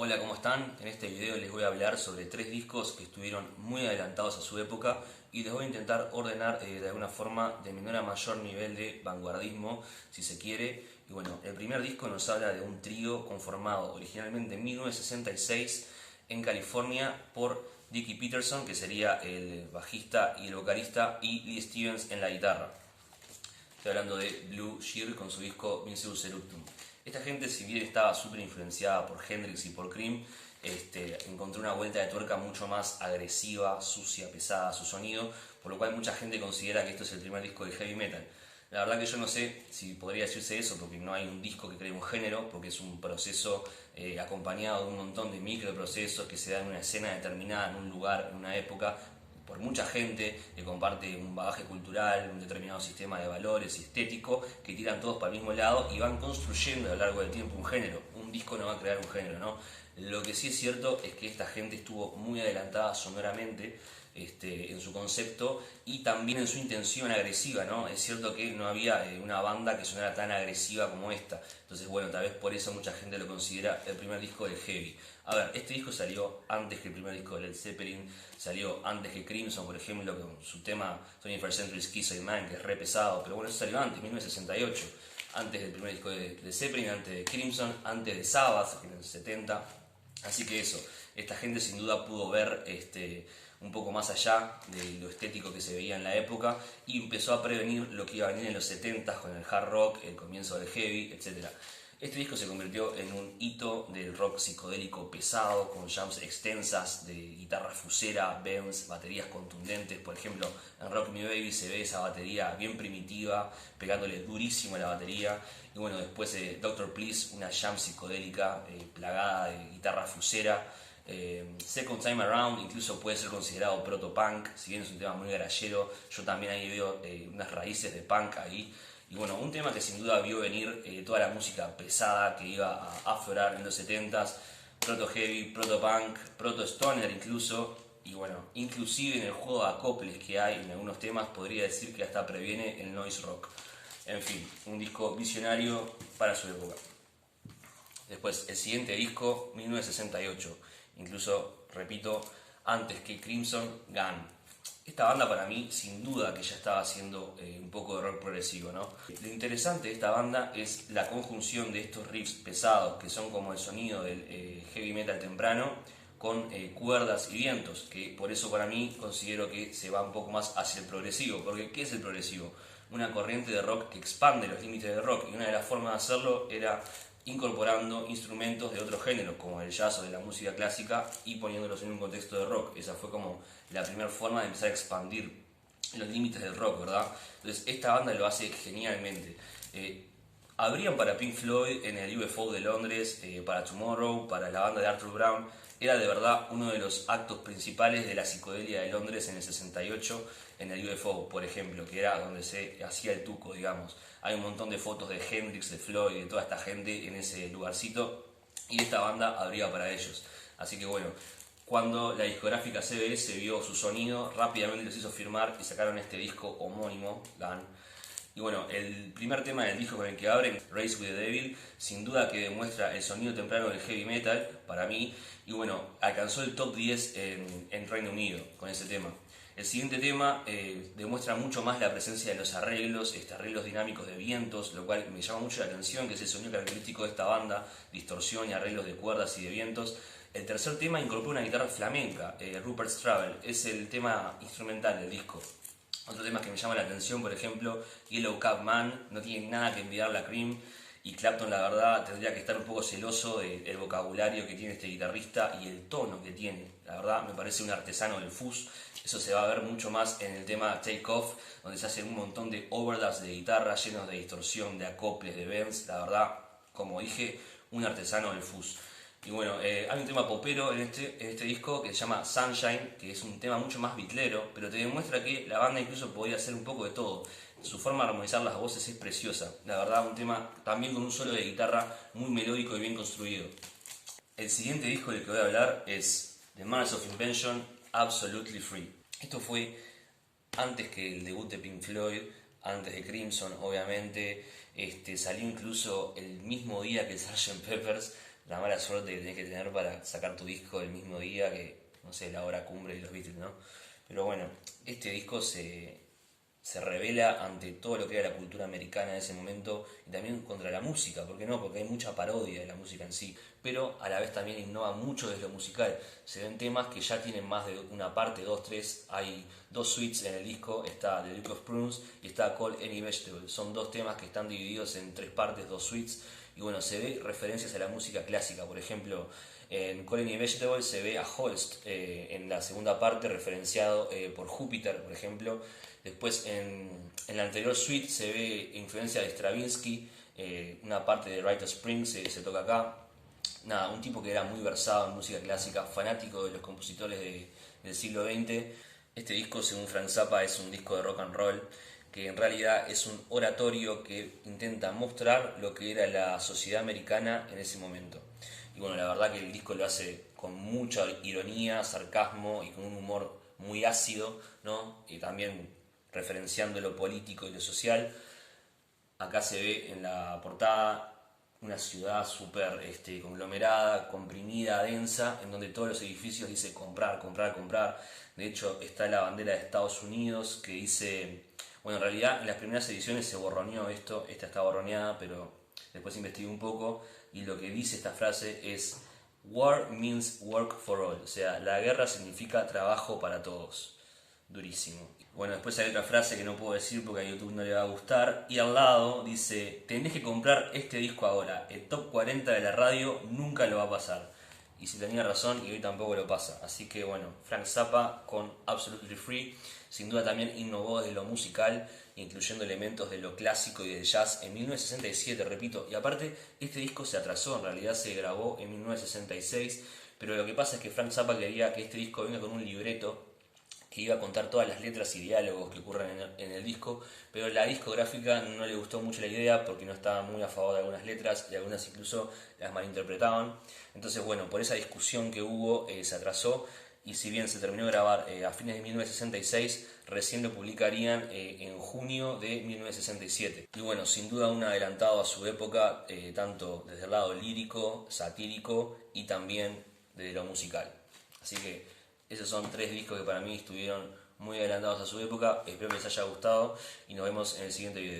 Hola, ¿cómo están? En este video les voy a hablar sobre tres discos que estuvieron muy adelantados a su época y les voy a intentar ordenar de alguna forma de menor a mayor nivel de vanguardismo, si se quiere. Y bueno, el primer disco nos habla de un trío conformado originalmente en 1966 en California por Dickie Peterson, que sería el bajista y el vocalista, y Lee Stevens en la guitarra. Estoy hablando de Blue Shear con su disco Vinceus Eruptum. Esta gente, si bien estaba súper influenciada por Hendrix y por Cream, encontró una vuelta de tuerca mucho más agresiva, sucia, pesada a su sonido, por lo cual mucha gente considera que esto es el primer disco de heavy metal. La verdad que yo no sé si podría decirse eso, porque no hay un disco que cree un género, porque es un proceso acompañado de un montón de microprocesos que se dan en una escena determinada, en un lugar, en una época, por mucha gente que comparte un bagaje cultural, un determinado sistema de valores y estético, que tiran todos para el mismo lado y van construyendo a lo largo del tiempo un género. Un disco no va a crear un género, ¿no? Lo que sí es cierto es que esta gente estuvo muy adelantada sonoramente en su concepto y también en su intención agresiva, ¿no? Es cierto que no había una banda que sonara tan agresiva como esta. Entonces, bueno, tal vez por eso mucha gente lo considera el primer disco de Heavy. A ver, este disco salió antes que el primer disco de Led Zeppelin, salió antes que Crimson, por ejemplo, con su tema 21st Century Schizoid Man, que es re pesado, pero bueno, eso salió antes, 1968, antes del primer disco de Zeppelin, antes de Crimson, antes de Sabbath, en el 70. Así que eso, esta gente sin duda pudo ver un poco más allá de lo estético que se veía en la época y empezó a prevenir lo que iba a venir en los 70 con el hard rock, el comienzo del heavy, etc. Este disco se convirtió en un hito del rock psicodélico pesado, con jams extensas de guitarra fusera, bends, baterías contundentes. Por ejemplo, en Rock Me Baby se ve esa batería bien primitiva, pegándole durísimo a la batería. Y bueno, después de Doctor Please, una jam psicodélica plagada de guitarra fusera. Second Time Around incluso puede ser considerado proto-punk, si bien es un tema muy garallero, yo también ahí veo unas raíces de punk ahí. Y bueno, un tema que sin duda vio venir toda la música pesada que iba a aflorar en los 70s, proto-heavy, proto-punk, proto-stoner incluso. Y bueno, inclusive en el juego de acoples que hay en algunos temas podría decir que hasta previene el noise rock. En fin, un disco visionario para su época. Después, el siguiente disco, 1968, incluso, repito, antes que Crimson, Gun. Esta banda para mí, sin duda, que ya estaba haciendo un poco de rock progresivo, ¿no? Lo interesante de esta banda es la conjunción de estos riffs pesados, que son como el sonido del heavy metal temprano, con cuerdas y vientos, que por eso para mí considero que se va un poco más hacia el progresivo, porque ¿qué es el progresivo? Una corriente de rock que expande los límites del rock, y una de las formas de hacerlo era incorporando instrumentos de otros géneros como el jazz o de la música clásica y poniéndolos en un contexto de rock. Esa fue como la primera forma de empezar a expandir los límites del rock, ¿verdad? Entonces esta banda lo hace genialmente. Abrían para Pink Floyd en el UFO de Londres, para Tomorrow, para la banda de Arthur Brown. Era de verdad uno de los actos principales de la psicodelia de Londres en el 68, en el UFO, por ejemplo, que era donde se hacía el tuco, digamos. Hay un montón de fotos de Hendrix, de Floyd, de toda esta gente en ese lugarcito, y esta banda abría para ellos. Así que bueno, cuando la discográfica CBS vio su sonido, rápidamente los hizo firmar y sacaron este disco homónimo, Gun. Y bueno, el primer tema del disco con el que abren, Race with the Devil, sin duda que demuestra el sonido temprano del heavy metal, para mí, y bueno, alcanzó el top 10 en Reino Unido con ese tema. El siguiente tema demuestra mucho más la presencia de los arreglos, arreglos dinámicos de vientos, lo cual me llama mucho la atención, que es el sonido característico de esta banda, distorsión y arreglos de cuerdas y de vientos. El tercer tema incorpora una guitarra flamenca, Rupert's Travel, es el tema instrumental del disco. Otro tema que me llama la atención, por ejemplo, Yellow Cab Man, no tiene nada que envidiarle a Cream, y Clapton, la verdad, tendría que estar un poco celoso del vocabulario que tiene este guitarrista y el tono que tiene. La verdad, me parece un artesano del fuzz. Eso se va a ver mucho más en el tema Take Off, donde se hacen un montón de overdubs de guitarra llenos de distorsión, de acoples, de bends. La verdad, como dije, un artesano del fuzz. Y bueno, hay un tema popero en este disco que se llama Sunshine, que es un tema mucho más bitlero, pero te demuestra que la banda incluso podía hacer un poco de todo. Su forma de armonizar las voces es preciosa. La verdad, un tema también con un solo de guitarra muy melódico y bien construido. El siguiente disco del que voy a hablar es The Manners of Invention, Absolutely Free. Esto fue antes que el debut de Pink Floyd, antes de Crimson, obviamente. Salió incluso el mismo día que Sgt. Peppers, la mala suerte que tenés que tener para sacar tu disco el mismo día que, no sé, la hora cumbre de los Beatles, ¿no? Pero bueno, este disco se revela ante todo lo que era la cultura americana en ese momento y también contra la música, ¿por qué no? Porque hay mucha parodia de la música en sí, pero a la vez también innova mucho desde lo musical. Se ven temas que ya tienen más de una parte, dos, tres, hay dos suites en el disco, está The Duke of Prunes y está Call Any Vegetable. Son dos temas que están divididos en tres partes, dos suites, y bueno, se ve referencias a la música clásica, por ejemplo, en Call Any Vegetable se ve a Holst en la segunda parte referenciado por Júpiter, por ejemplo. Después en la anterior suite se ve influencia de Stravinsky, una parte de Rite of Spring se toca acá. Nada, un tipo que era muy versado en música clásica, fanático de los compositores del siglo XX. Este disco, según Frank Zappa, es un disco de rock and roll, que en realidad es un oratorio que intenta mostrar lo que era la sociedad americana en ese momento. Y bueno, la verdad que el disco lo hace con mucha ironía, sarcasmo y con un humor muy ácido, ¿no? Y también referenciando lo político y lo social. Acá se ve en la portada una ciudad súper conglomerada, comprimida, densa, en donde todos los edificios dice comprar, comprar, comprar. De hecho, está la bandera de Estados Unidos que dice, bueno, en realidad en las primeras ediciones se borroneó esto, esta está borroneada, pero después investigué un poco y lo que dice esta frase es War means work for all, o sea, la guerra significa trabajo para todos. Durísimo. Bueno, después hay otra frase que no puedo decir porque a YouTube no le va a gustar. Y al lado dice, tenés que comprar este disco ahora. El top 40 de la radio nunca lo va a pasar. Y si tenía razón, y hoy tampoco lo pasa. Así que bueno, Frank Zappa con Absolutely Free, sin duda también innovó desde lo musical, incluyendo elementos de lo clásico y del jazz en 1967, repito. Y aparte, este disco se atrasó, en realidad se grabó en 1966. Pero lo que pasa es que Frank Zappa quería que este disco venga con un libreto que iba a contar todas las letras y diálogos que ocurren en el disco, pero la discográfica no le gustó mucho la idea porque no estaba muy a favor de algunas letras y algunas incluso las malinterpretaban. Entonces, bueno, por esa discusión que hubo se atrasó y si bien se terminó de grabar a fines de 1966, recién lo publicarían en junio de 1967. Y bueno, sin duda un adelantado a su época, tanto desde el lado lírico, satírico y también de lo musical. Así que esos son tres discos que para mí estuvieron muy adelantados a su época. Espero que les haya gustado y nos vemos en el siguiente video.